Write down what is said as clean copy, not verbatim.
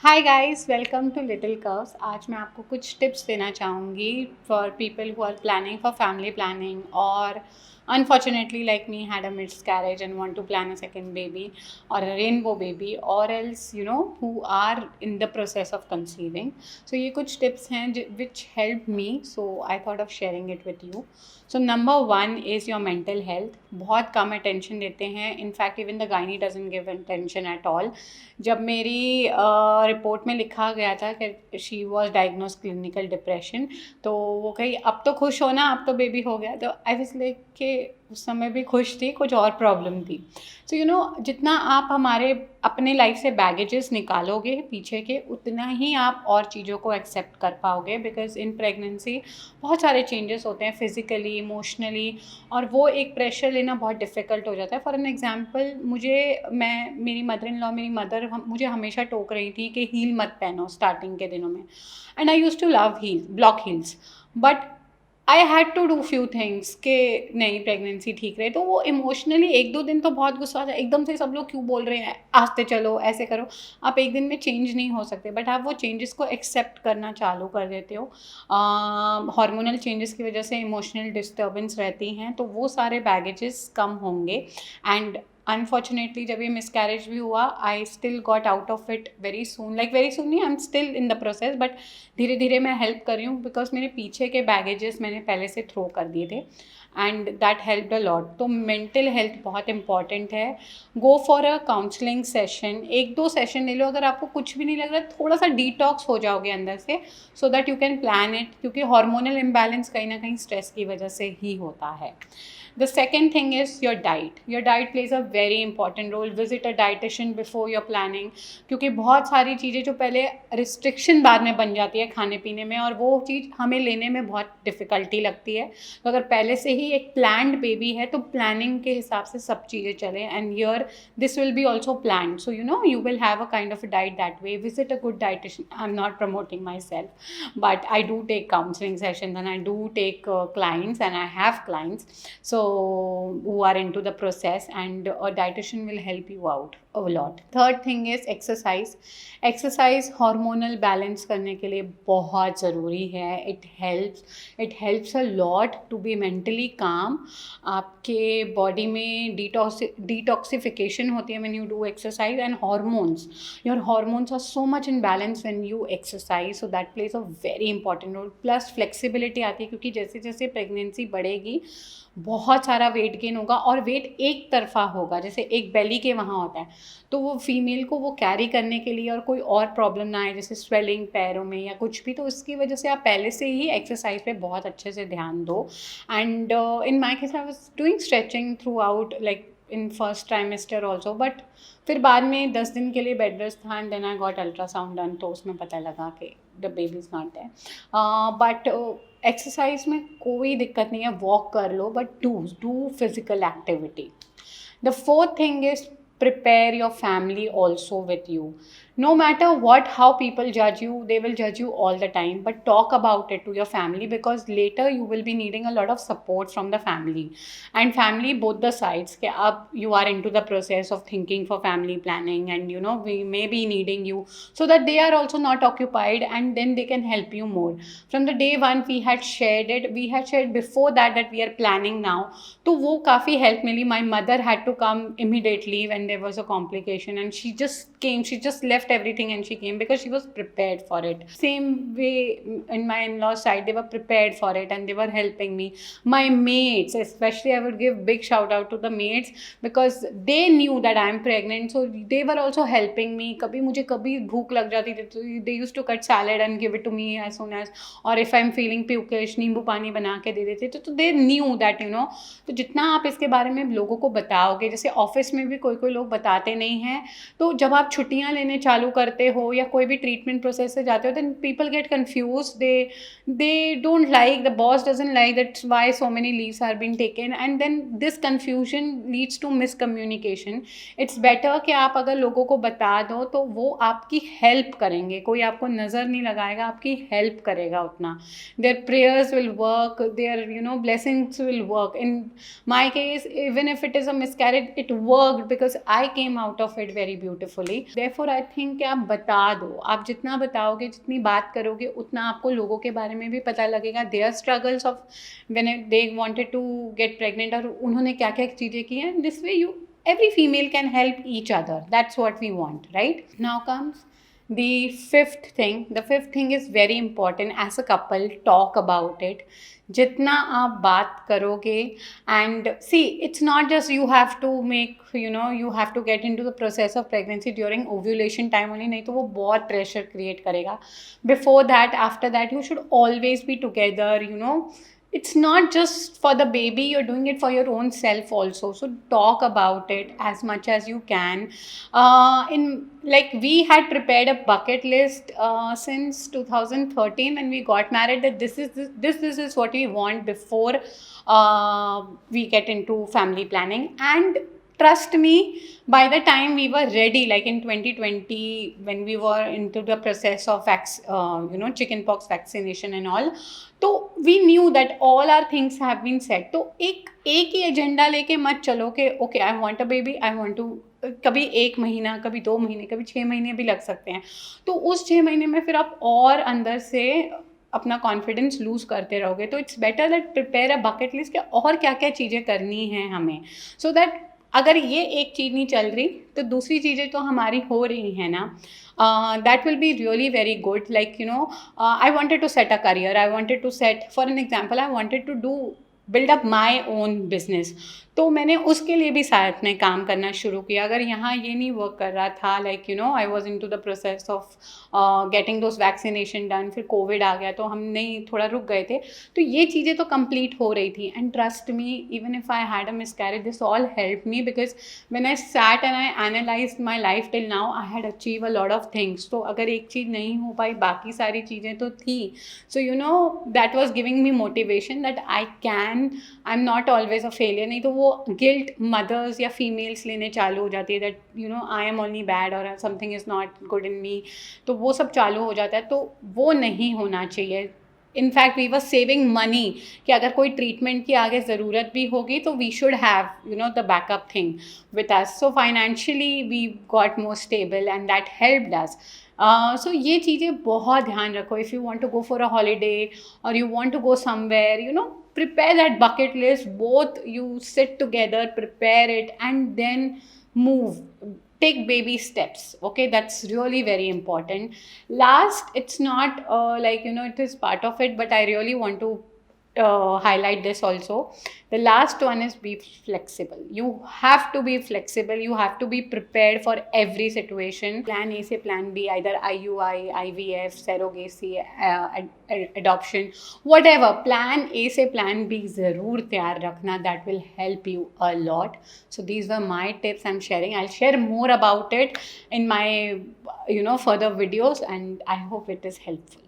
Hi guys, welcome to Little Curves. आज मैं आपको कुछ टिप्स देना चाहूँगी for people who are planning for family planning और unfortunately like me had a miscarriage and want to plan a second baby or a rainbow baby or else who are in the process of conceiving. So ये कुछ tips हैं which helped me, so I thought of sharing it with you. So number one is your mental health. बहुत कम attention देते हैं, in fact even the gynae doesn't give attention at all. जब मेरी report में लिखा गया था कि she was diagnose clinical depression, तो वो कही अब तो खुश हो ना, अब तो बेबी हो गया। तो आई वाज लाइक कि उस समय भी खुश थी, कुछ और प्रॉब्लम थी। सो जितना आप हमारे अपने लाइफ से बैगेजेस निकालोगे पीछे के, उतना ही आप और चीज़ों को एक्सेप्ट कर पाओगे। बिकॉज इन प्रेगनेंसी बहुत सारे चेंजेस होते हैं फिज़िकली, इमोशनली, और वो एक प्रेशर लेना बहुत डिफ़िकल्ट हो जाता है। फॉर एन एग्जांपल, मेरी मदर इन लॉ, मेरी मदर मुझे हमेशा टोक रही थी कि हील मत पहनो स्टार्टिंग के दिनों में। And I use to love heel, block heels, but I had to do few things कि नहीं, प्रेगनेंसी ठीक रहे। तो वो इमोशनली एक दो दिन तो बहुत गुस्सा आता है, एकदम से सब लोग क्यों बोल रहे हैं, आस्ते चलो, ऐसे करो। आप एक दिन में चेंज नहीं हो सकते, बट आप वो चेंजेस को एक्सेप्ट करना चालू कर देते हो। हार्मोनल चेंजेस की वजह से इमोशनल डिस्टर्बेंस रहती हैं, तो वो सारे बैगेजेस कम होंगे। एंड अनफॉर्चुनेटली जब ये मिसकैरेज भी हुआ, I still got out of it very soon, like very soon नहीं, I am still in the process, but धीरे धीरे मैं हेल्प कर रही हूँ। बिकॉज मेरे पीछे के बैगेजेस मैंने पहले से थ्रो कर दिए थे, and that helped a lot. तो मेंटल हेल्थ बहुत इंपॉर्टेंट है। गो फॉर अ काउंसलिंग सेशन, एक दो सेशन ले लो। अगर आपको कुछ भी नहीं लग रहा, थोड़ा सा डिटॉक्स हो जाओगे अंदर से, so that you can plan it, क्योंकि हार्मोनल इम्बैलेंस कहीं ना कहीं स्ट्रेस की वजह से ही होता है। The second thing is your diet. Your diet plays a very important role. Visit a dietitian before you're planning, क्योंकि बहुत सारी चीज़ें जो पहले रिस्ट्रिक्शन बाद में बन जाती है खाने पीने में, और वो चीज़ हमें लेने में बहुत डिफ़िकल्टी लगती है। तो अगर पहले से ही एक प्लान्ड बेबी है, तो प्लानिंग के हिसाब से सब चीज़ें चलें, and here this will be also planned, so you will have a kind of a diet that way. Visit a good dietitian. I'm not promoting myself, but I do take counseling sessions, and I do take clients, and I have clients so who are into the process, and a dietitian will help you out a lot. Third thing is exercise. Exercise hormonal balance करने के लिए बहुत ज़रूरी है. It helps a lot to be mentally calm. आपके body में detoxification होती है when you do exercise, and hormones, your hormones are so much in balance when you exercise, so that plays a very important role. Plus flexibility आती है, क्योंकि जैसे जैसे pregnancy बढ़ेगी बहुत सारा वेट गेन होगा, और वेट एक तरफा होगा, जैसे एक बेली के वहाँ होता है। तो वो फीमेल को वो कैरी करने के लिए और कोई और प्रॉब्लम ना आए, जैसे स्वेलिंग पैरों में या कुछ भी, तो इसकी वजह से आप पहले से ही एक्सरसाइज पे बहुत अच्छे से ध्यान दो। And in my case I was doing stretching throughout, like in first trimester also, but फिर बाद में 10 दिन के लिए बेड रेस्ट था, and then I got ultrasound done, तो उसमें पता लगा कि the baby is not there. But exercise में कोई दिक्कत नहीं है, वॉक कर लो, but do physical activity. The fourth thing is prepare your family also with you. No matter how people judge you, they will judge you all the time, but talk about it to your family, because later you will be needing a lot of support from the family, and family both the sides, कि अब you are into the process of thinking for family planning, and we may be needing you, so that they are also not occupied, and then they can help you more. From the day one we had shared before that we are planning now, तो वो काफ़ी help मिली. My mother had to come immediately when there was a complication, and she just left everything and she came, because she was prepared for it. Same way in my in-laws side, they were prepared for it, and they were helping me. My maids especially, I would give big shout out to the maids, because they knew that I am pregnant, so they were also helping me. कभी भूख लग जाती थी, तो they used to cut salad and give it to me as soon as, or if I'm feeling pukish, नींबू पानी बना के दे देते, तो they knew that तो जितना आप इसके बारे में लोगों को बताओगे, जैसे ऑफिस में भी कोई लोग बताते नहीं हैं, तो जब आप छुट्टियां लेने चालू करते हो या कोई भी ट्रीटमेंट प्रोसेस से जाते हो, then people get confuse, they don't like, the boss doesn't like that why so many leaves are been taken, and then this confusion leads to miscommunication. It's better कि आप अगर लोगों को बता दो, तो वो आपकी हेल्प करेंगे, कोई आपको नज़र नहीं लगाएगा, आपकी हेल्प करेगा उतना. Their prayers will work, their blessings will work. In my case, even if it is a miscarriage, it worked, because I came out of it very beautifully. Therefore, I think think कि आप बता दो, आप जितना बताओगे, जितनी बात करोगे, उतना आपको लोगों के बारे में भी पता लगेगा, their struggles of when they wanted to get pregnant, और उन्होंने क्या क्या चीज़ें की हैं. This way you, every female can help each other. That's what we want, right? Now comes the fifth thing is very important. As a couple, talk about it. जितना आप बात करोगे, and see, it's not just you have to make, you have to get into the process of pregnancy during ovulation time only, नहीं तो वो बहुत pressure create करेगा. Before that, after that, you should always be together, it's not just for the baby, you're doing it for your own self also. So talk about it as much as you can. In like, we had prepared a bucket list since 2013 when we got married, that this is what we want before we get into family planning. And trust me, by the time we were ready, like in 2020, when we were into the process of chickenpox vaccination and all, तो we knew that all are things have been set. तो एक ही agenda लेके मत चलो कि okay I want a baby, I want to, कभी 1 महीना, कभी 2 महीने, कभी 6 महीने भी लग सकते हैं. तो उस 6 महीने में फिर आप और अंदर से अपना कॉन्फिडेंस लूज करते रहोगे. तो it's better that prepare a bucket list कि और क्या क्या चीज़ें करनी हैं हमें, सो दैट अगर ये एक चीज़ नहीं चल रही तो दूसरी चीज़ें तो हमारी हो रही हैं ना. That will be really very good. Like, I wanted to set a career. I wanted to set, for an example, I wanted to build up my own business. तो मैंने उसके लिए भी साथ में काम करना शुरू किया. अगर यहाँ ये नहीं वर्क कर रहा था, like I was in to the process of getting those vaccination done, फिर कोविड आ गया तो हम नहीं, थोड़ा रुक गए थे. तो ये चीज़ें तो कंप्लीट हो रही थी. And trust me, even if I had a miscarriage, this all help me, because when I sat and I analysed my life till now, I had achieve a lot of things. तो अगर एक चीज़ नहीं हो पाई, बाकी सारी चीज़ें तो थी. So that was giving me motivation that I am not always a failure. नहीं तो वो गिल्ट मदर्स या फीमेल्स लेने चालू हो जाती है, that I am only bad और something is not good in me. तो वो सब चालू हो जाता है. तो वो नहीं होना चाहिए. In fact we were saving money कि अगर कोई ट्रीटमेंट की आगे ज़रूरत भी होगी तो we should have the backup thing with us. So financially we got more stable and that helped us. So ये चीज़ें बहुत ध्यान रखो. If you want to go for a holiday और you want to go somewhere, prepare that bucket list. Both you sit together, prepare it, and then move. Take baby steps. Okay, that's really very important. Last, it's not it is part of it, but I really want to highlight this also. The last one is be flexible. You have to be flexible. You have to be prepared for every situation. Plan A से plan B, either IUI, IVF, surrogacy, adoption, whatever. Plan A से plan B ज़रूर तैयार रखना. That will help you a lot. So these were my tips I'm sharing. I'll share more about it in my further videos, and I hope it is helpful.